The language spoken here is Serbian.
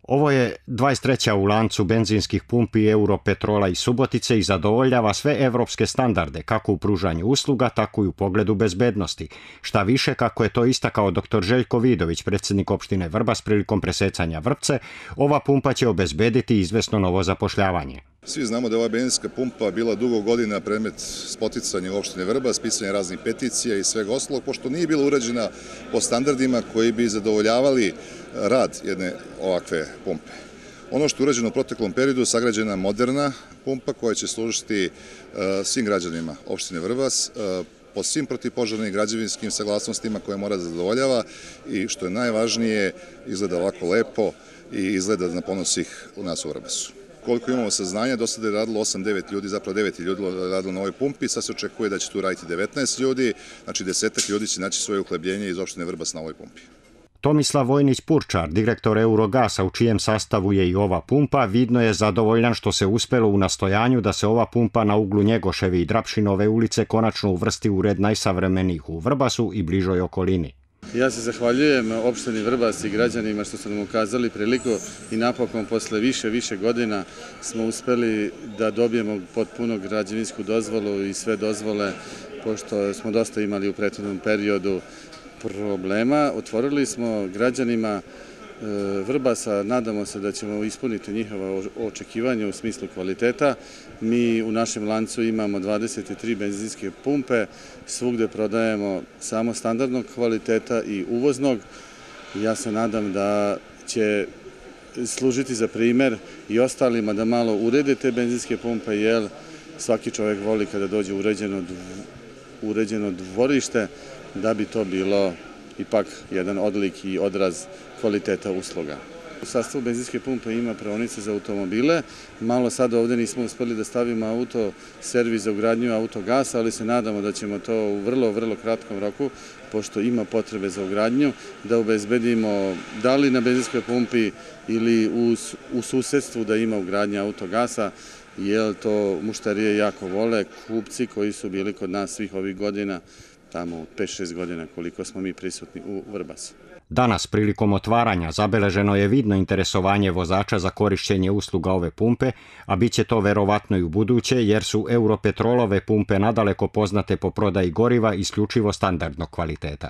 Ovo je 23. u lancu benzinskih pumpi Europetrola iz Subotice i zadovoljava sve evropske standarde, kako u pružanju usluga, tako i u pogledu bezbednosti. Šta više, kako je to istakao dr. Željko Vidović, predsjednik opštine Vrbas, prilikom presecanja vrpce, ova pumpa će obezbediti izvesno novo zapošljavanje. Svi znamo da je ova benzinska pumpa bila dugo godina predmet spoticanja u opštine Vrbas, pisanja raznih peticija i svega ostalog, pošto nije bila urađena po standardima koji bi zadovoljavali rad jedne ovakve pumpe. Ono što je urađeno u proteklom periodu, sagrađena moderna pumpa koja će služiti svim građanima opštine Vrbas, po svim protivpožarnim i građevinskim saglasnostima koje mora da zadovoljava i što je najvažnije, izgleda ovako lepo i izgleda na ponos svih u nas u Vrbasu. Koliko imamo saznanja, do sada je radilo 8-9 ljudi, zapravo 9 ljudi radilo na ovoj pumpi, sad se očekuje da će tu raditi 19 ljudi, znači 10 ljudi će naći svoje uhlebljenje iz opštine Vrbas na ovoj pumpi. Tomislav Vojnić-Purčar, direktor Eurogasa, u čijem sastavu je i ova pumpa, vidno je zadovoljan što se uspelo u nastojanju da se ova pumpa na uglu Njegoševe i Drapšinove ulice konačno uvrsti u red najsavremenijih u Vrbasu i bližoj okolini. Ja se zahvaljujem opštini Vrbas i građanima što su nam ukazali priliku i napokon posle više godina smo uspeli da dobijemo potpuno građevinsku dozvolu i sve dozvole, pošto smo dosta imali u prethodnom periodu problema. Otvorili smo građanima Vrbasa, nadamo se da ćemo ispuniti njihova očekivanja u smislu kvaliteta. Mi u našem lancu imamo 23 benzinske pumpe, svugde prodajemo samo standardnog kvaliteta i uvoznog. Ja se nadam da će služiti za primer i ostalima da malo urede te benzinske pumpe, jer svaki čovjek voli kada dođe uređeno dvorište, da bi to bilo ipak jedan odlik i odraz kvaliteta usluga. U sastavu benzinske pumpe ima praonice za automobile. Malo sad ovdje nismo uspeli da stavimo auto servis za ugradnju autogasa, ali se nadamo da ćemo to u vrlo kratkom roku, pošto ima potrebe za ugradnju, da obezbedimo da li na benzinskoj pumpi ili u susedstvu da ima ugradnja autogasa, jer to mušterije jako vole, kupci koji su bili kod nas svih ovih godina, tamo 5-6 godina koliko smo mi prisutni u Vrbasu. Danas, prilikom otvaranja, zabeleženo je vidno interesovanje vozača za korišćenje usluga ove pumpe, a bit će to verovatno i u buduće, jer su Europetrolove pumpe nadaleko poznate po prodaji goriva isključivo standardnog kvaliteta.